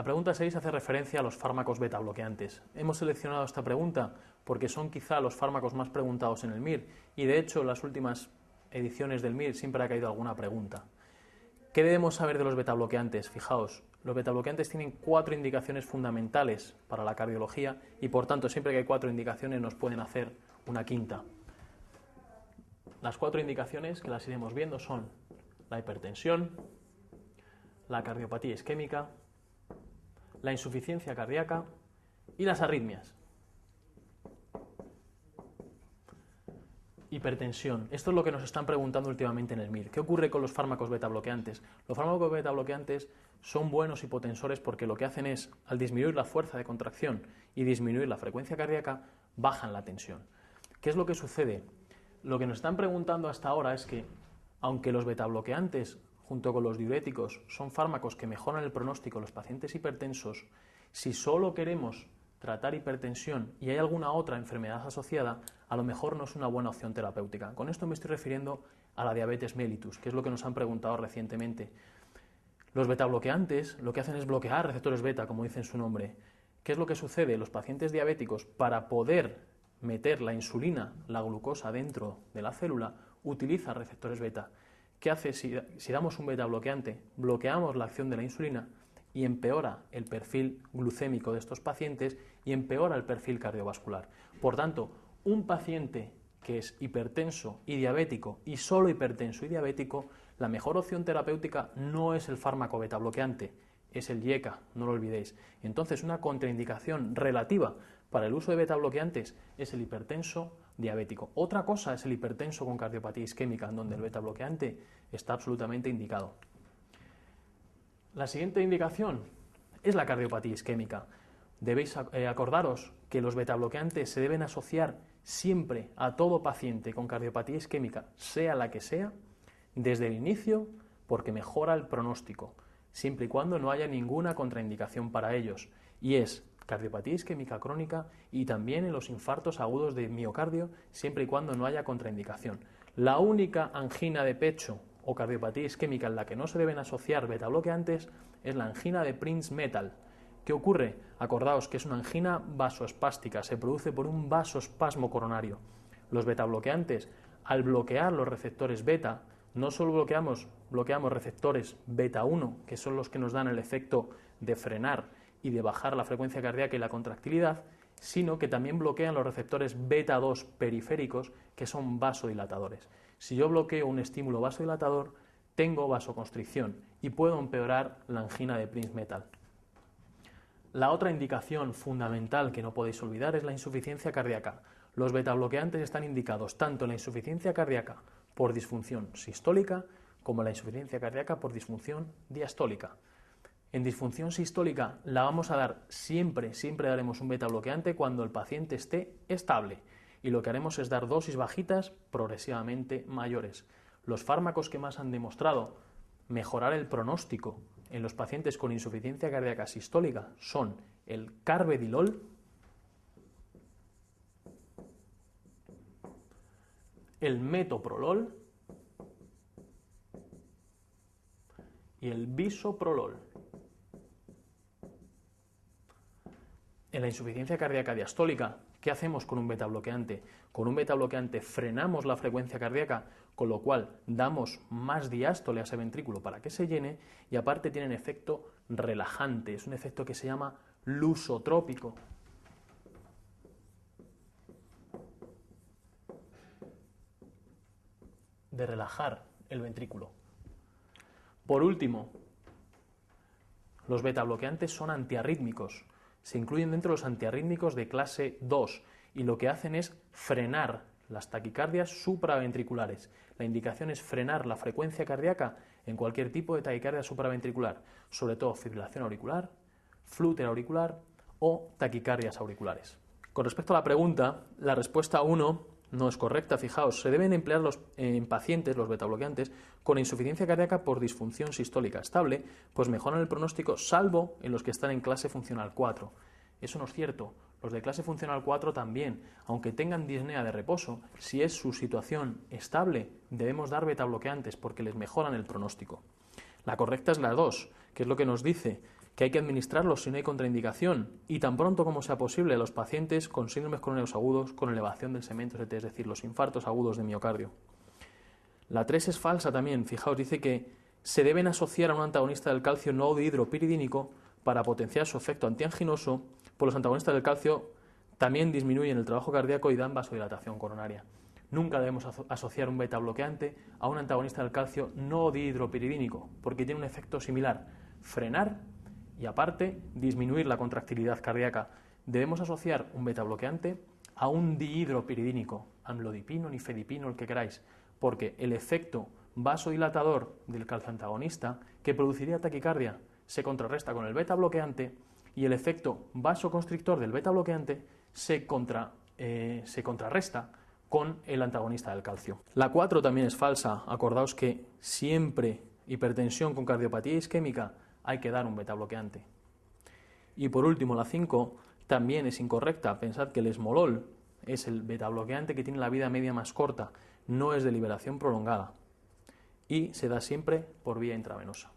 La pregunta 6 hace referencia a los fármacos beta bloqueantes. Hemos seleccionado esta pregunta porque son quizá los fármacos más preguntados en el MIR y de hecho en las últimas ediciones del MIR siempre ha caído alguna pregunta. ¿Qué debemos saber de los beta bloqueantes? Fijaos, los beta bloqueantes tienen 4 indicaciones fundamentales para la cardiología y por tanto siempre que hay 4 indicaciones nos pueden hacer una quinta. Las 4 indicaciones que las iremos viendo son la hipertensión, la cardiopatía isquémica, la insuficiencia cardíaca y las arritmias. Hipertensión. Esto es lo que nos están preguntando últimamente en el MIR. ¿Qué ocurre con los fármacos beta bloqueantes? Los fármacos beta bloqueantes son buenos hipotensores porque lo que hacen es, al disminuir la fuerza de contracción y disminuir la frecuencia cardíaca, bajan la tensión. ¿Qué es lo que sucede? Lo que nos están preguntando hasta ahora es que, aunque los beta bloqueantes junto con los diuréticos son fármacos que mejoran el pronóstico en los pacientes hipertensos, si solo queremos tratar hipertensión y hay alguna otra enfermedad asociada, a lo mejor no es una buena opción terapéutica. Con esto me estoy refiriendo a la diabetes mellitus, que es lo que nos han preguntado recientemente. Los beta bloqueantes lo que hacen es bloquear receptores beta, como dice en su nombre. ¿Qué es lo que sucede? Los pacientes diabéticos, para poder meter la insulina, la glucosa dentro de la célula, utilizan receptores beta. ¿Qué hace si damos un beta bloqueante? Bloqueamos la acción de la insulina y empeora el perfil glucémico de estos pacientes y empeora el perfil cardiovascular. Por tanto, un paciente que es hipertenso y diabético y solo hipertenso y diabético, la mejor opción terapéutica no es el fármaco beta bloqueante, es el IECA, no lo olvidéis. Entonces, una contraindicación relativa para el uso de beta bloqueantes es el hipertenso diabético. Otra cosa es el hipertenso con cardiopatía isquémica, en donde el beta bloqueante está absolutamente indicado. La siguiente indicación es la cardiopatía isquémica. Debéis acordaros que los beta bloqueantes se deben asociar siempre a todo paciente con cardiopatía isquémica, sea la que sea, desde el inicio, porque mejora el pronóstico, siempre y cuando no haya ninguna contraindicación para ellos, y es cardiopatía isquémica crónica y también en los infartos agudos de miocardio, siempre y cuando no haya contraindicación. La única angina de pecho o cardiopatía isquémica en la que no se deben asociar beta bloqueantes es la angina de Prince-Metal. ¿Qué ocurre? Acordaos que es una angina vasoespástica, se produce por un vasoespasmo coronario. Los beta bloqueantes, al bloquear los receptores beta, no solo bloqueamos receptores beta 1, que son los que nos dan el efecto de frenar y de bajar la frecuencia cardíaca y la contractilidad, sino que también bloquean los receptores beta 2 periféricos, que son vasodilatadores. Si yo bloqueo un estímulo vasodilatador, tengo vasoconstricción y puedo empeorar la angina de Prince-Metal. La otra indicación fundamental que no podéis olvidar es la insuficiencia cardíaca. Los beta bloqueantes están indicados tanto en la insuficiencia cardíaca por disfunción sistólica como en la insuficiencia cardíaca por disfunción diastólica. En disfunción sistólica la vamos a dar siempre daremos un beta bloqueante cuando el paciente esté estable y lo que haremos es dar dosis bajitas progresivamente mayores. Los fármacos que más han demostrado mejorar el pronóstico en los pacientes con insuficiencia cardíaca sistólica son el carvedilol, el metoprolol y el bisoprolol. En la insuficiencia cardíaca diastólica, ¿qué hacemos con un beta bloqueante? Con un beta bloqueante frenamos la frecuencia cardíaca, con lo cual damos más diástole a ese ventrículo para que se llene y aparte tienen efecto relajante, es un efecto que se llama lusotrópico. De relajar el ventrículo. Por último, los beta bloqueantes son antiarrítmicos. Se incluyen dentro de los antiarrítmicos de clase 2 y lo que hacen es frenar las taquicardias supraventriculares. La indicación es frenar la frecuencia cardíaca en cualquier tipo de taquicardia supraventricular, sobre todo fibrilación auricular, flúter auricular o taquicardias auriculares. Con respecto a la pregunta, la respuesta 1 no es correcta. Fijaos, se deben emplear en pacientes, los beta bloqueantes, con insuficiencia cardíaca por disfunción sistólica estable, pues mejoran el pronóstico, salvo en los que están en clase funcional 4. Eso no es cierto. Los de clase funcional 4 también, aunque tengan disnea de reposo, si es su situación estable, debemos dar beta bloqueantes porque les mejoran el pronóstico. La correcta es la 2, que es lo que nos dice que hay que administrarlos si no hay contraindicación y tan pronto como sea posible a los pacientes con síndromes coronarios agudos con elevación del segmento ST, es decir, los infartos agudos de miocardio. La 3 es falsa también, fijaos, dice que se deben asociar a un antagonista del calcio no dihidropiridínico para potenciar su efecto antianginoso, pues los antagonistas del calcio también disminuyen el trabajo cardíaco y dan vasodilatación coronaria. Nunca debemos asociar un beta bloqueante a un antagonista del calcio no dihidropiridínico, porque tiene un efecto similar, frenar y aparte disminuir la contractilidad cardíaca. Debemos asociar un beta bloqueante a un dihidropiridínico, amlodipino, nifedipino, el que queráis, porque el efecto vasodilatador del calcio antagonista que produciría taquicardia se contrarresta con el beta bloqueante y el efecto vasoconstrictor del beta bloqueante se contrarresta con el antagonista del calcio. La 4 también es falsa. Acordaos que siempre hipertensión con cardiopatía isquémica hay que dar un beta bloqueante. Y por último, la 5 también es incorrecta. Pensad que el esmolol es el beta bloqueante que tiene la vida media más corta, no es de liberación prolongada y se da siempre por vía intravenosa.